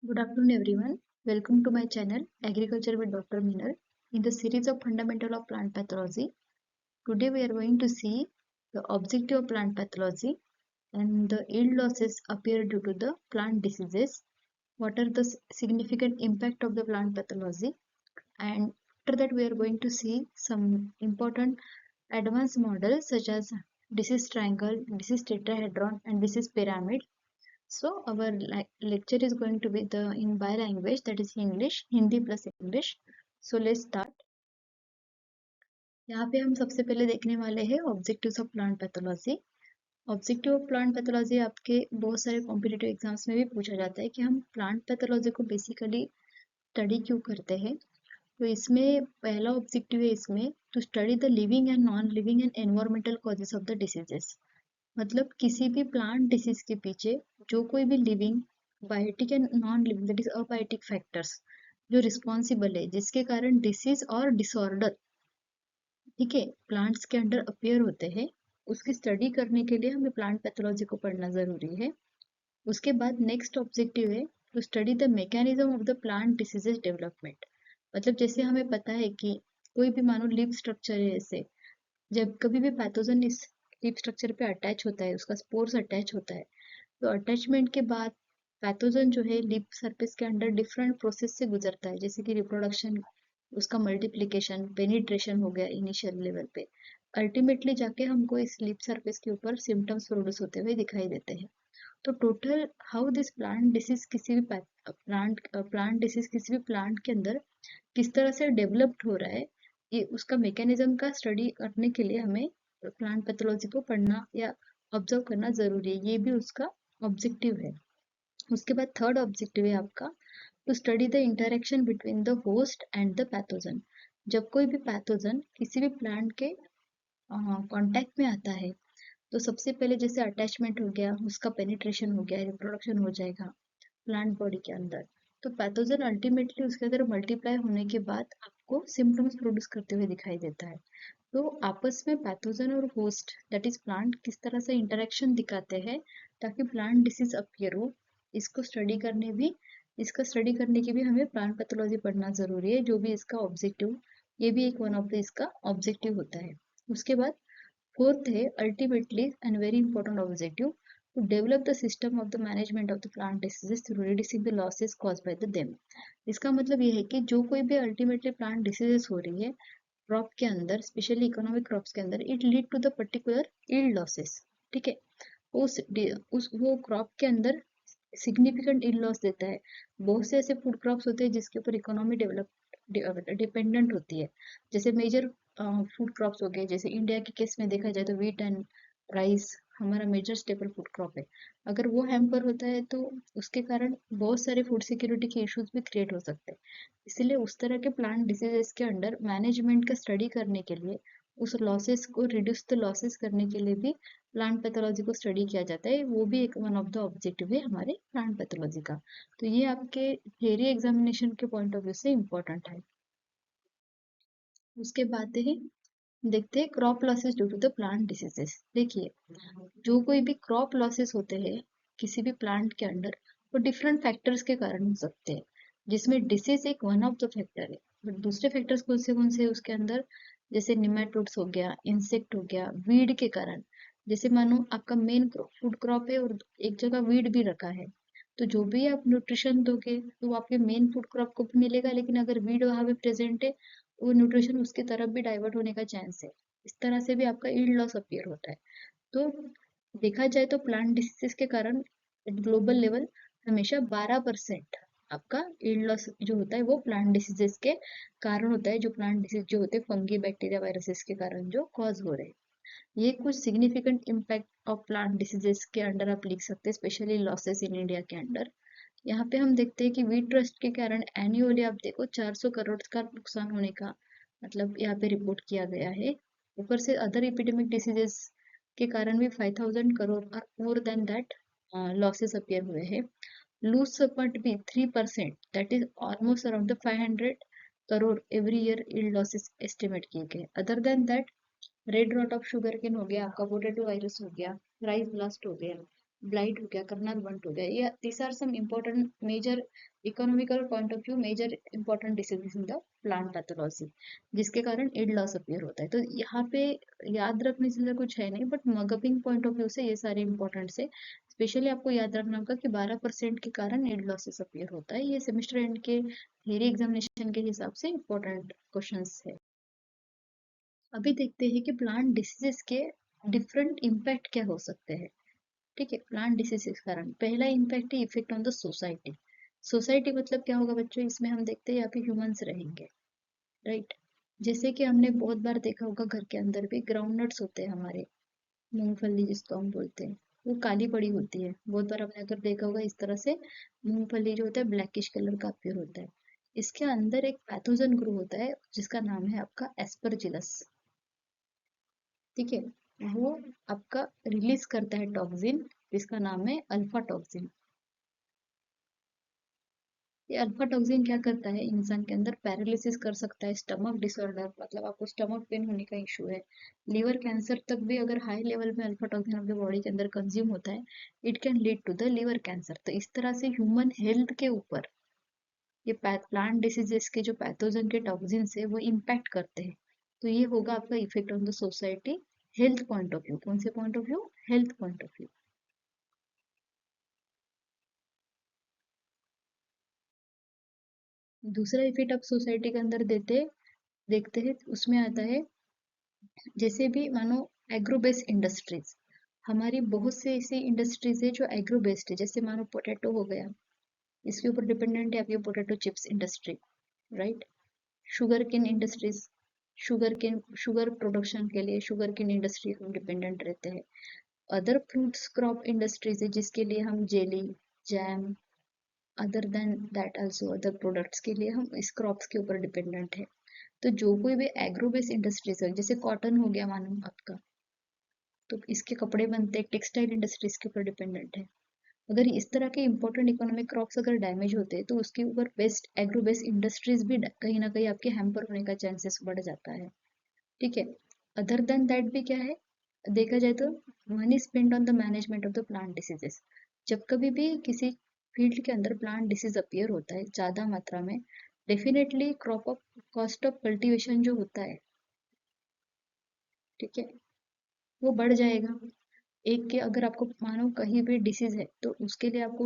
Good afternoon, everyone. Welcome to my channel, Agriculture with Dr. Minal. In the series of Fundamental of Plant Pathology, today we are going to see the objective of plant pathology and the yield losses appear due to the plant diseases. What are the significant impact of the plant pathology? And after that, we are going to see some important advanced models such as disease triangle, disease tetrahedron, and disease pyramid. So our lecture is going to be in bi-language, that is English, Hindi plus English. So let's start. यहाँ पे हम सबसे पहले देखने वाले हैं objectives of plant pathology. Objective of plant pathology आपके बहुत सारे कॉम्पिटिटिव एग्जाम्स में भी पूछा जाता है कि हम प्लांट पैथोलॉजी को बेसिकली स्टडी क्यों करते हैं। तो इसमें पहला ऑब्जेक्टिव है इसमें to study the living and non living and environmental causes of the diseases. मतलब किसी भी प्लांट डिसीज के पीछे जो कोई भी living biotic and non living that is abiotic factors जो रिस्पॉन्सिबल है जिसके कारण डिसीज और डिसऑर्डर ठीक है प्लांट्स के अंदर अपियर होते हैं, उसकी स्टडी करने के लिए हमें प्लांट पैथोलॉजी को पढ़ना जरूरी है। उसके बाद नेक्स्ट ऑब्जेक्टिव है to study the mechanism of the plant diseases development. मतलब जैसे हमें पता है कि कोई भी मानो लिव स्ट्रक्चर है, ऐसे जब कभी भी पैथोजन इस लिव स्ट्रक्चर पे अटैच होता है, उसका स्पोर्स अटैच होता है, तो अटैचमेंट के बाद पैथोजन जो है लिप सरफेस के अंदर डिफरेंट प्रोसेस से गुजरता है, जैसे कि रिप्रोडक्शन, उसका मल्टीप्लिकेशन, पेनिट्रेशन हो गया इनिशियल लेवल पे, अल्टीमेटली जाके हमको इस लिप सरफेस के ऊपर सिम्टम्स प्रोड्यूस होते हुए दिखाई देते हैं। तो total how this plant disease किसी भी प्लांट डिसीज किसी भी प्लांट के अंदर किस तरह से डेवलप्ड हो रहा है, ये उसका मैकेनिज्म का स्टडी करने के लिए हमें प्लांट पैथोलॉजी को पढ़ना या ऑब्जर्व करना जरूरी है, ये भी उसका ऑब्जेक्टिव है। उसके बाद थर्ड ऑब्जेक्टिव है आपका to study the interaction between the host and the pathogen. जब कोई भी पैथोजन किसी भी प्लांट के कांटेक्ट में आता है, तो सबसे पहले जैसे अटैचमेंट हो गया, उसका पेनिट्रेशन हो गया, रिप्रोडक्शन हो जाएगा प्लांट बॉडी के अंदर, तो पैथोजन अल्टीमेटली उसके अंदर मल्टीप्लाई होने के बाद आपको सिम्टम्स प्रोड्यूस करते हुए दिखाई देता है। तो आपस में पैथोजन और होस्ट दैट इज प्लांट किस तरह से इंटरेक्शन दिखाते हैं ताकि प्लांट डिसीज अपीयर हो, इसको स्टडी करने भी इसका स्टडी करने की भी हमें प्लांट पैथोलॉजी पढ़ना जरूरी है, जो भी इसका ऑब्जेक्टिव, ये भी एक वन ऑफ द इसका ऑब्जेक्टिव होता है। उसके बाद फोर्थ है ultimately and very important objective to develop the system of the management of the plant diseases through reducing the losses caused by the them. इसका मतलब ये है कि जो कोई भी अल्टीमेटली प्लांट डिसीजेस हो रही है क्रॉप के अंदर, स्पेशली इकोनॉमिक क्रॉप्स के अंदर, it lead to the particular yield losses. ठीक है, उस वो क्रॉप के अंदर सिग्निफिकेंट यील्ड लॉस देता है। बहुत से ऐसे फूड क्रॉप्स होते हैं जिसके ऊपर इकोनॉमी डेवलप डिपेंडेंट होती है, जैसे मेजर फूड क्रॉप्स हो गए, जैसे इंडिया के केस में देखा जाए तो व्हीट एंड राइस हमारा मेजर स्टेपल फूड क्रॉप है। अगर वो हैम्पर होता है तो उसके कारण बहुत सारे फूड सिक्योरिटी के इश्यूज भी क्रिएट हो सकते हैं। इसलिए उस तरह के प्लांट डिसीजेस के अंडर मैनेजमेंट का स्टडी करने के लिए, उस लॉसेस को रिड्यूस द लॉसेस करने के लिए भी प्लांट पैथोलॉजी को स्टडी किया जाता है। वो भी एक वन ऑफ द ऑब्जेक्टिव है हमारे प्लांट पैथोलॉजी का। तो ये आपके थियरी एग्जामिनेशन के पॉइंट ऑफ व्यू से इम्पोर्टेंट है। उसके बाद है देखते हैं crop losses due to the plant diseases. देखिए, जो कोई भी क्रॉप लॉसेस होते हैं किसी भी प्लांट के अंदर, वो डिफरेंट फैक्टर्स के कारण हो सकते हैं, जिसमें डिसीज एक वन ऑफ द फैक्टर है। बट दूसरे फैक्टर्स कौन से हैं उसके अंदर, जैसे निमेटोड्स हो गया, इंसेक्ट हो गया, वीड के कारण। जैसे मानो आपका मेन फूड क्रॉप है और एक जगह वीड भी रखा है, तो जो भी आप न्यूट्रिशन दोगे तो वो आपके मेन फूड क्रॉप को भी मिलेगा, लेकिन अगर वीड वहां पे प्रेजेंट है वो न्यूट्रिशन उसकी तरफ भी डाइवर्ट होने का चांस है। इस तरह से भी आपका यील्ड लॉस अपीयर होता है। तो देखा जाए तो प्लांट डिसीजेस के कारण ग्लोबल लेवल हमेशा 12% आपका यील्ड लॉस जो होता है वो प्लांट डिसीजेस के कारण होता है, जो प्लांट डिसीज जो होते हैं फंगी बैक्टीरिया वायरसेस के कारण जो कॉज हो रहे हैं। ये कुछ significant impact of plant diseases के अंडर आप लिख सकते हैं, स्पेशली लॉसेस इन इंडिया के अंडर। यहाँ पे हम देखते हैं कि वीट रस्ट के कारण एनुअली आप देखो 400 करोड़ का नुकसान होने का मतलब यहाँ पे रिपोर्ट किया गया है। ऊपर से अदर एपिडेमिक डिसीजेस के कारण भी 5000 करोड़ और more than that losses appear हुए हैं। लूज सपॉट भी 3%, that is almost around the 500 crore every year yield losses estimate किए गए। Other than that red rot of sugar cane हो गया, आपका पोटैटो वायरस हो गया, राइस ब्लास्ट हो गया, ब्लाइट हो गया, कर्नल बंट हो गया, ये this are some important major economical point of view major important diseases in the plant pathology, जिसके कारण ईल्ड लॉस अपीयर होता है। तो यहाँ पे याद रखने से कुछ है नहीं, बट मगअपिंग पॉइंट ऑफ व्यू से ये सारे इंपॉर्टेंट से स्पेशली आपको याद रखना होगा कि 12% के कारण ईल्ड लॉसेस अपीयर होता है। ये सेमेस्टर एंड के थियरी एग्जामिनेशन के हिसाब से इंपॉर्टेंट क्वेश्चंस है। अभी देखते हैं कि प्लांट डिसीजेस के डिफरेंट इम्पैक्ट क्या हो सकते हैं। ठीक है, प्लांट डिसीज के कारण पहला इम्पैक्ट है effect on the society. Society मतलब क्या होगा बच्चों, इसमें हम देखते हैं यहाँ पे ह्यूमंस रहेंगे, राइट। जैसे कि हमने बहुत बार देखा होगा घर के अंदर भी ग्राउंड नट्स होते हैं हमारे, मूंगफली जिसको हम बोलते हैं, वो काली पड़ी होती है। बहुत बार हमने अगर देखा होगा इस तरह से मूंगफली जो होता है ब्लैकिश कलर का अपीयर होता है। इसके अंदर एक पैथोजन ग्रो होता है जिसका नाम है आपका एस्परजिलस। ठीक है, वो आपका रिलीज करता है टॉक्सिन जिसका नाम है अल्फा टॉक्सिन। ये अल्फा टॉक्सिन क्या करता है, इंसान के अंदर पैरालिसिस कर सकता है, स्टमक डिसऑर्डर मतलब आपको स्टमक पेन होने का इशू है, लीवर कैंसर तक भी अगर हाई लेवल में अल्फा टॉक्सिन आपके बॉडी के अंदर कंज्यूम होता है, it can lead to the liver cancer. तो इस तरह से ह्यूमन हेल्थ के ऊपर ये प्लांट डिसीजेस के जो पैथोजन के टॉक्सिन है वो इम्पैक्ट करते हैं। तो ये होगा आपका effect on the society health point of view. कौन से point of view, health point of view. दूसरा इफेक्ट आप सोसाइटी के अंदर देखते हैं, उसमें आता है जैसे भी मानो एग्रो बेस्ड इंडस्ट्रीज, हमारी बहुत से ऐसी इंडस्ट्रीज है जो एग्रो बेस्ड है, जैसे मानो पोटैटो हो गया, इसके ऊपर डिपेंडेंट है आपकी potato chips industry, right. Sugar cane industries, sugar production के लिए शुगर केन इंडस्ट्री हम डिपेंडेंट रहते हैं। अदर फ्रूट्स क्रॉप इंडस्ट्रीज है जिसके लिए हम jelly, jam, other than that also other products के लिए हम इस क्रॉप्स के ऊपर डिपेंडेंट है। तो जो कोई भी एग्रो बेस्ड इंडस्ट्रीज है, जैसे कॉटन हो गया मानो आपका, तो इसके कपड़े बनते हैं, टेक्सटाइल इंडस्ट्रीज के ऊपर डिपेंडेंट है। अगर इस तरह के इंपॉर्टेंट इकोनॉमिक क्रॉप्स अगर डैमेज होते हैं तो उसके ऊपर बेस्ट एग्रो बेस्ड इंडस्ट्रीज भी कहीं ना कहीं आपके हैम्पर होने का चांसेस बढ़ जाता है। ठीक है, अदर देन दैट भी क्या है, देखा जाए तो money spend on the management of the plant diseases. जब कभी भी किसी फील्ड के अंदर प्लांट डिसीज अपीयर होता है ज्यादा मात्रा में, definitely crop of cost of cultivation जो होता है, ठीक है, वो बढ़ जाएगा। एक के अगर आपको मानो कहीं भी डिसीज है तो उसके लिए आपको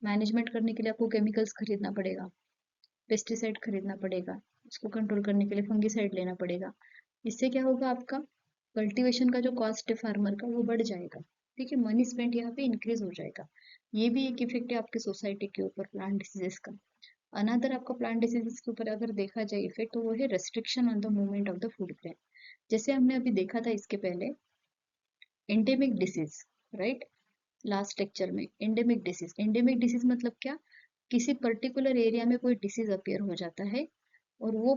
मैनेजमेंट करने के लिए आपको केमिकल्स खरीदना पड़ेगा, पेस्टिसाइड खरीदना पड़ेगा, उसको कंट्रोल करने के लिए फंगिसाइड लेना पड़ेगा। इससे क्या होगा, आपका कल्टीवेशन का जो कॉस्ट है फार्मर का वो बढ़ जाएगा। ठीक है, मनी स्पेंड यहाँ पे इंक्रीज हो जाएगा। ये भी एक इफेक्ट है आपके सोसाइटी के ऊपर प्लांट डिसीजेस का। अनदर आपका प्लांट डिसीजेस के ऊपर अगर देखा जाए इफेक्ट, तो वो है restriction on the movement of the food grain. जैसे हमने अभी देखा था इसके पहले endemic disease, right, last lecture में एंडेमिक डिसीज मतलब क्या, किसी पर्टिकुलर एरिया में कोई डिसीज अपीयर हो जाता है और वो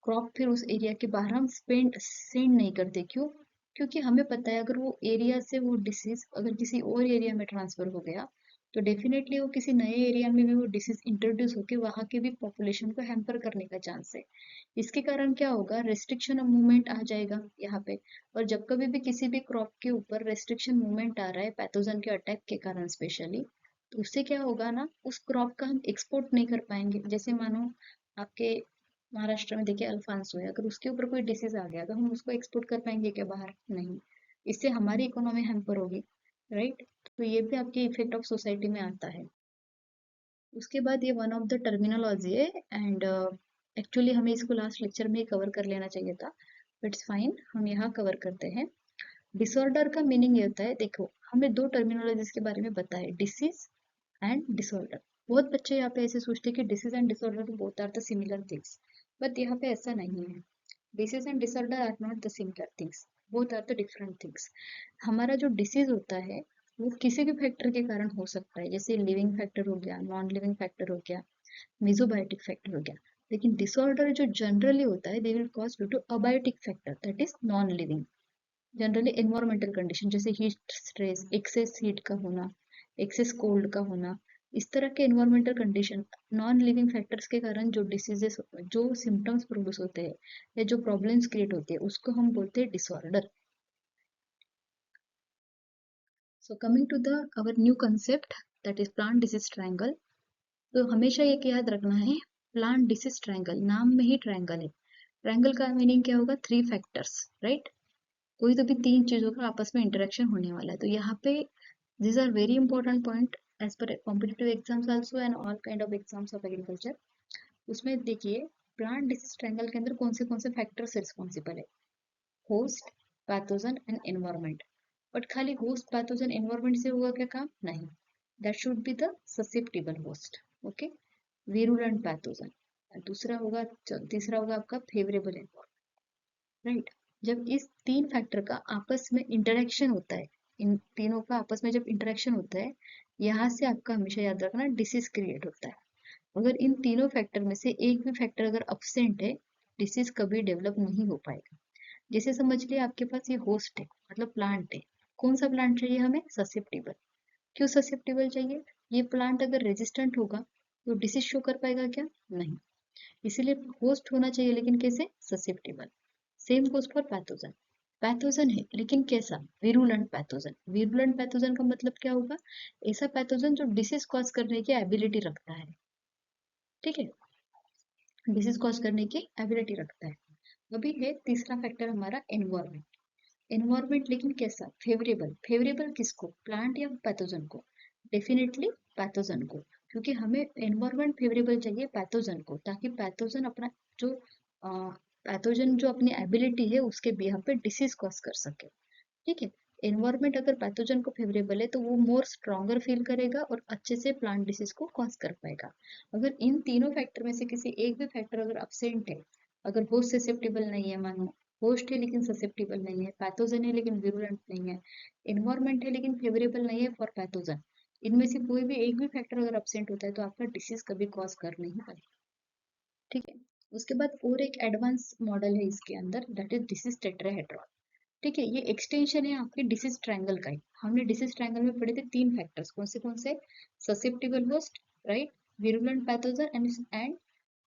क्रॉप फिर उस एरिया के बाहर हम सेंड नहीं करते। क्यों, क्योंकि हमें पता है अगर वो एरिया से वो डिसीज अगर किसी और एरिया में ट्रांसफर हो गया तो डेफिनेटली वो किसी नए एरिया में भी वो डिसीज इंट्रोड्यूस होकर वहां के भी पॉपुलेशन को हैम्पर करने का चांस है। इसके कारण क्या होगा, रेस्ट्रिक्शन ऑफ मूवमेंट आ जाएगा यहाँ पे। और जब कभी भी किसी भी क्रॉप के ऊपर रेस्ट्रिक्शन मूवमेंट आ रहा है पैथोजन के अटैक के कारण स्पेशली, तो उससे क्या होगा ना, उस क्रॉप का हम एक्सपोर्ट नहीं कर पाएंगे। जैसे मानो आपके महाराष्ट्र में देखिए अल्फांसो है, अगर उसके ऊपर कोई डिसीज आ गया तो हम उसको एक्सपोर्ट कर पाएंगे क्या बाहर, नहीं। इससे हमारी इकोनॉमी हैम्पर होगी, राइट। तो ये भी आपके इफेक्ट ऑफ सोसाइटी में आता है। उसके बाद ये वन ऑफ द टर्मिनोलॉजी है एंड एक्चुअली हमें इसको लास्ट लेक्चर में ही कवर कर लेना चाहिए था, इट्स फाइन, हम यहाँ कवर करते हैं। डिसऑर्डर का मीनिंग ये होता है, देखो हमने दो टर्मिनोलॉजीज के बारे में बताया, डिसीज एंड डिसऑर्डर। बहुत बच्चे यहाँ पे ऐसे सोचते हैं कि disease and disorder both are the similar things, but यहाँ पे ऐसा नहीं है। Disease and disorder are not the similar things, both are the different things. हमारा जो डिसीज होता है वो किसी भी फैक्टर के कारण हो सकता है, जैसे लिविंग फैक्टर हो गया, नॉन लिविंग फैक्टर हो गया, मेसोबायोटिक फैक्टर हो गया। लेकिन डिसऑर्डर जो जनरली होता है they will cause due to abiotic factor that is non living. Generally environmental condition जैसे हीट स्ट्रेस, एक्सेस हीट का होना, एक्सेस कोल्ड का होना, इस तरह के environmental condition, non living factors के कारण जो डिसीजेस, जो सिम्टम्स प्रोड्यूस होते हैं या जो प्रॉब्लम्स क्रिएट होती है उसको हम बोलते हैं disorder. So coming to the our new concept, that is plant disease triangle. तो हमेशा एक याद रखना है, प्लांट डिसीज ट्रायंगल, नाम में ही ट्रायंगल है। ट्रायंगल का मीनिंग क्या होगा? Three factors, right? कोई तो भी तीन चीजों का आपस में इंटरेक्शन होने वाला है। तो यहाँ पे these are very important point as per competitive exams also and all kind of exams of agriculture. उसमें देखिए, प्लांट डिसीज ट्रायंगल के अंदर कौन से फैक्टर्स रिस्पॉन्सिबल है? Host, pathogen and environment. But खाली होस्ट, पैथोजन, एनवायरमेंट से होगा क्या काम? नहीं, that should be the susceptible host, okay, virulent pathogen. दूसरा होगा, तीसरा होगा आपका फेवरेबल एनवायरमेंट, राइट? जब इस तीन फैक्टर का आपस में इंटरेक्शन होता है, इन तीनों का आपस में जब इंटरेक्शन होता है, यहाँ से आपका हमेशा याद रखना डिसीज क्रिएट होता है। अगर इन तीनों फैक्टर में से एक भी फैक्टर अगर अब्सेंट है, डिसीज कभी डेवलप नहीं हो पाएगा। जैसे समझ लिए आपके पास ये होस्ट है, मतलब प्लांट है। कौन सा प्लांट चाहिए हमें? ससेप्टिबल। क्यों ससेप्टिबल चाहिए? ये प्लांट अगर रेजिस्टेंट होगा तो डिसीज शो कर पाएगा क्या? नहीं। इसीलिए होस्ट होना चाहिए, लेकिन कैसे? Susceptible. Same goes for pathogen. Pathogen है लेकिन कैसा? Virulent pathogen. विरुलेंट पैथोजन का मतलब क्या होगा? ऐसा पैथोजन जो डिसीज कॉज करने की एबिलिटी रखता है, ठीक है, डिसीज कॉज करने की एबिलिटी रखता है। अभी है तीसरा फैक्टर हमारा एनवायरमेंट। एनवायरमेंट लेकिन कैसा? फेवरेबल। फेवरेबल किसको? प्लांट या पैथोजन को? डेफिनेटली पैथोजन को, क्योंकि हमें एनवायरमेंट फेवरेबल चाहिए पैथोजन को, ताकि पैथोजन अपना जो पैथोजन जो अपनी एबिलिटी है उसके बिहाफ पे डिसीज कॉज कर सके, ठीक है। एनवायरमेंट अगर पैथोजन को फेवरेबल है तो वो मोर स्ट्रॉन्गर फील करेगा और अच्छे से प्लांट डिसीज को कॉज कर पाएगा। अगर इन तीनों फैक्टर में से किसी एक भी फैक्टर अगर अब्सेंट है, अगर होस्ट ससेप्टिबल नहीं है, मानो होस्ट है लेकिन ससेप्टिबल नहीं है, पैथोजन है लेकिन विरुलेंट नहीं है, एनवायरमेंट है लेकिन फेवरेबल नहीं है फॉर पैथोजन, इनमें से कोई भी एक भी फैक्टर अगर अब्सेंट होता है तो आपका डिसीज कभी कॉज कर नहीं पाएगा, ठीक है। उसके बाद और एक एडवांस मॉडल है इसके अंदर, दैट इज डिसीज टेट्राहेड्रॉन, ठीक है। ये एक्सटेंशन है आपके डिसीज ट्रायंगल का ही। हमने डिसीज ट्रायंगल में पढ़े थे तीन फैक्टर्स, कौन से? Susceptible host, right, virulent pathogen and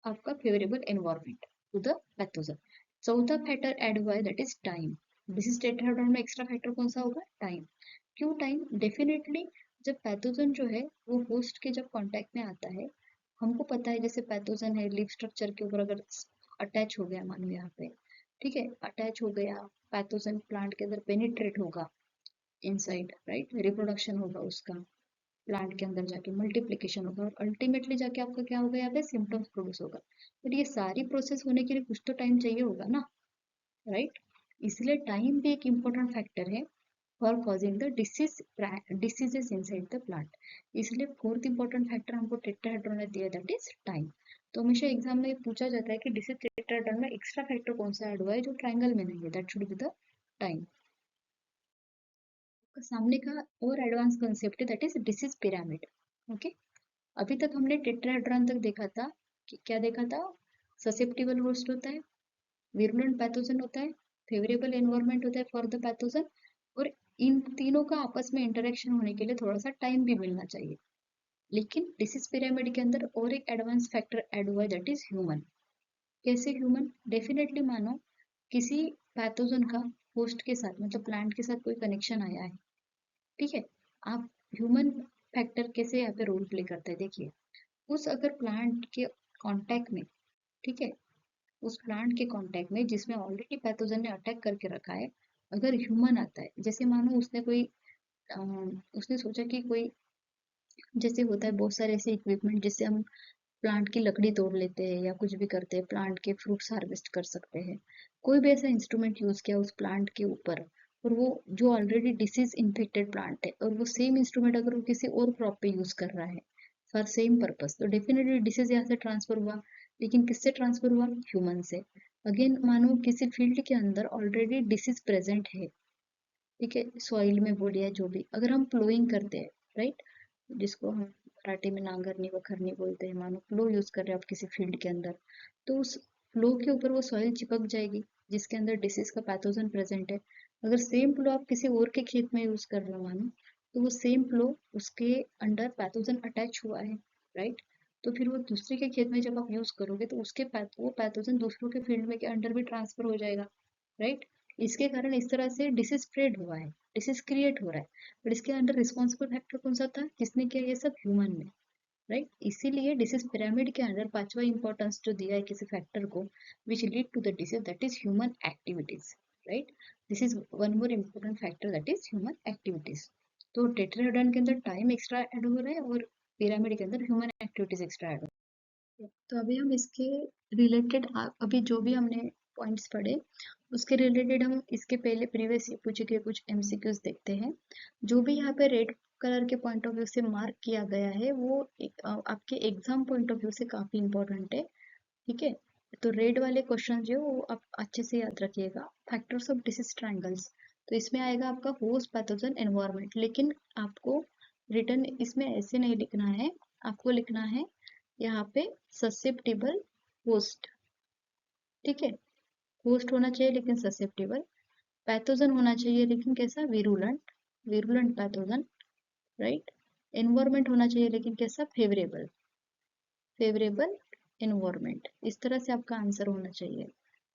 आपका favourable environment to the pathogen. चौथा फैक्टर ऐड हुआ है, that is time. Disease tetrahedron में एक्स्ट्रा फैक्टर कौन सा होगा? टाइम। क्यों टाइम? डेफिनेटली जब पैथोजन जो है वो होस्ट के जब कांटेक्ट में आता है, हमको पता है जैसे पैथोजन है लीफ स्ट्रक्चर के ऊपर अगर अटैच हो गया, मानो यहाँ पे, ठीक है, अटैच हो गया, पैथोजन प्लांट के अंदर पेनिट्रेट होगा इनसाइड, राइट, रिप्रोडक्शन होगा उसका, प्लांट के अंदर जाके मल्टीप्लिकेशन होगा और अल्टीमेटली जाके आपका क्या होगा? यहाँ पे सिम्टम्स प्रोड्यूस होगा। बट ये सारी प्रोसेस होने के लिए कुछ तो टाइम चाहिए होगा ना, राइट? इसलिए टाइम भी एक इम्पोर्टेंट फैक्टर है for causing the diseases inside the plant. इसलिए फोर्थ इंपॉर्टेंट फैक्टर हमको टेट्राहेड्रॉन ने दिया, दैट इज टाइम। तो हमेशा एग्जाम में पूछा जाता है कि डिसीज टेट्राहेड्रॉन में एक्स्ट्रा फैक्टर कौन सा ऐड हुआ है जो ट्रायंगल में नहीं है, that should be the time. सामने का और एडवांस कंसेप्ट है, that is disease pyramid, okay. अभी तक हमने टेट्राहेड्रॉन तक देखा था कि क्या देखा था? ससेप्टिबल होस्ट होता है, विरुलेंट पैथोजन होता है, फेवरेबल एनवायरनमेंट होता है फॉर द पैथोजन, और इन तीनों का आपस में इंटरेक्शन होने के लिए थोड़ा सा टाइम भी मिलना चाहिए। लेकिन डिसीज पिरामिड के अंदर और एक एडवांस फैक्टर ऐड हुआ है, दैट इज ह्यूमन। कैसे ह्यूमन? डेफिनेटली मानो किसी पैथोजन का होस्ट के साथ, मतलब प्लांट के साथ कोई कनेक्शन आया है, ठीक है। आप ह्यूमन फैक्टर कैसे यहाँ पे रोल प्ले करते हैं, देखिए, उस अगर प्लांट के कांटेक्ट में, ठीक है, उस प्लांट के कांटेक्ट में जिसमें ऑलरेडी पैथोजन ने अटैक करके रखा है, अगर ह्यूमन आता है, जैसे मानो उसने कोई उसने सोचा कि कोई, जैसे होता है बहुत सारे ऐसे इक्विपमेंट जिससे हम प्लांट की लकड़ी तोड़ लेते हैं या कुछ भी करते हैं, प्लांट के फ्रूट्स हार्वेस्ट कर सकते हैं, कोई भी ऐसा इंस्ट्रूमेंट यूज किया उस प्लांट के ऊपर, और वो जो ऑलरेडी डिसीज इन्फेक्टेड प्लांट है और वो सेम इंस्ट्रूमेंट अगर वो किसी और क्रॉप पे यूज कर रहा है फॉर सेम पर्पस, तो डेफिनेटली डिसीज यहाँ से ट्रांसफर हुआ। लेकिन किससे ट्रांसफर हुआ? ह्यूमन से। अगेन मानो किसी फील्ड के अंदर ऑलरेडी डिसीज प्रेजेंट है, ठीक है, सॉइल में बोलिए या जो भी, अगर हम प्लोइंग करते हैं, राइट, जिसको हम मराठी में नांगरनी वखरनी बोलते हैं, मानो फ्लो यूज कर रहे हैं आप किसी फील्ड के अंदर, तो उस फ्लो के ऊपर वो सॉइल चिपक जाएगी जिसके अंदर डिसीज का पैथोजन प्रेजेंट है। अगर सेम फ्लो आप किसी और के खेत में यूज कर रहे हो मानो, तो वो सेम फ्लो उसके अंडर पैथोजन अटैच हुआ है, राइट, तो फिर वो दूसरे के खेत में जब आप यूज करोगे तो वो पैथोजन दूसरों के फील्ड में के अंडर भी ट्रांसफर हो जाएगा, राइट। इसके कारण इस तरह से डिसीज स्प्रेड हुआ है, डिसीज क्रिएट हो रहा है। बट इसके अंदर रिस्पॉन्सिबल फैक्टर कौन सा था, किसने किया ये सब, ह्यूमन ने, राइट। इसीलिए डिसीज पिरामिड के अंदर पांचवा इंपॉर्टेंस जो दिया है किसी फैक्टर को which lead to the disease, that is human activities, right. This is one more important factor, that is human activities. तो टेट्राहेड्रॉन के अंदर टाइम एक्स्ट्रा ऐड हो रहा है और पिरामिड के अंदर ह्यूमन एक्टिविटीज एक्स्ट्रा ऐड हो रहा है। तो अभी हम इसके रिलेटेड अभी जो भी हमने पॉइंट्स पढ़े उसके रिलेटेड हम इसके पहले प्रीवियस पूछे गए कुछ एमसीक्यूज देखते हैं। जो भी यहाँ पे रेड कलर के पॉइंट ऑफ व्यू से मार्क किया गया है वो आपके एग्जाम पॉइंट ऑफ व्यू से काफी इंपॉर्टेंट है, ठीक है। तो रेड वाले क्वेश्चन जो वो आप अच्छे से याद रखिएगा। फैक्टर्स ऑफ डिसीज ट्रायंगल्स, तो इसमें आएगा आपका होस्ट, पैथोजन, एनवायरनमेंट। लेकिन आपको रिटर्न इसमें ऐसे नहीं लिखना है, आपको लिखना है यहाँ पे ससेप्टेबल होस्ट, ठीक है। होस्ट होना चाहिए लेकिन ससेप्टेबल, पैथोजन होना चाहिए लेकिन कैसा, virulent, virulent pathogen, right. Environment होना चाहिए लेकिन कैसा, फेवरेबल, फेवरेबल एनवायरमेंट। इस तरह से आपका आंसर होना चाहिए,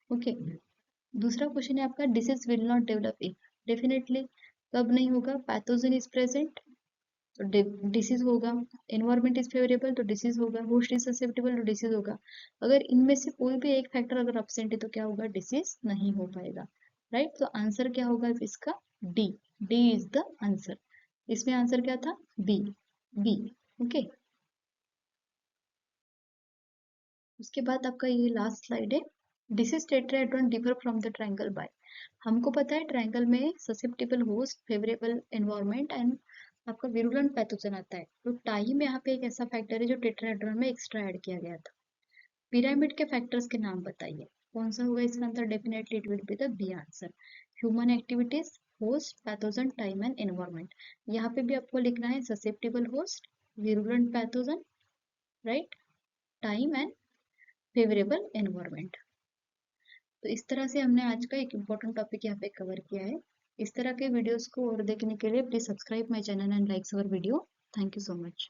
ओके। दूसरा क्वेश्चन है आपका, disease will not develop if, definitely कब नहीं होगा, पैथोजन इज प्रेजेंट तो डिसीज होगा, एनवायरमेंट इज फेवरेबल तो डिसीज होगा, होस्ट इज ससेप्टेबल तो डिसीज होगा। अगर इनमें से कोई भी एक फैक्टर अगर एब्सेंट है तो क्या होगा, डिसीज नहीं हो पाएगा, राइट। तो आंसर क्या होगा इसका, D, D is the answer. इसमें आंसर क्या था, बी, बी, ओके। उसके बाद आपका ये लास्ट स्लाइड है, disease tetrahedron differ from the triangle by, हमको पता है ट्रायंगल में susceptible host, favourable environment and आपका विरुलेंट पैथोजन आता है। तो टाइम यहाँ पे एक ऐसा फैक्टर है जो टेट्राहेड्रॉन में एक्स्ट्रा ऐड किया गया था। पिरामिड के फैक्टर्स के नाम बताइए, कौन सा होगा इसका answer, definitely it will be the B answer, human activities, host, pathogen, time and environment. यहाँ पे भी आपको लिखना है susceptible host, virulent pathogen, right, time and favourable environment. तो इस तरह से हमने आज का एक इम्पोर्टेंट टॉपिक यहाँ पे कवर किया है। इस तरह के वीडियोस को और देखने के लिए please subscribe my channel and likes our video. Thank you so much.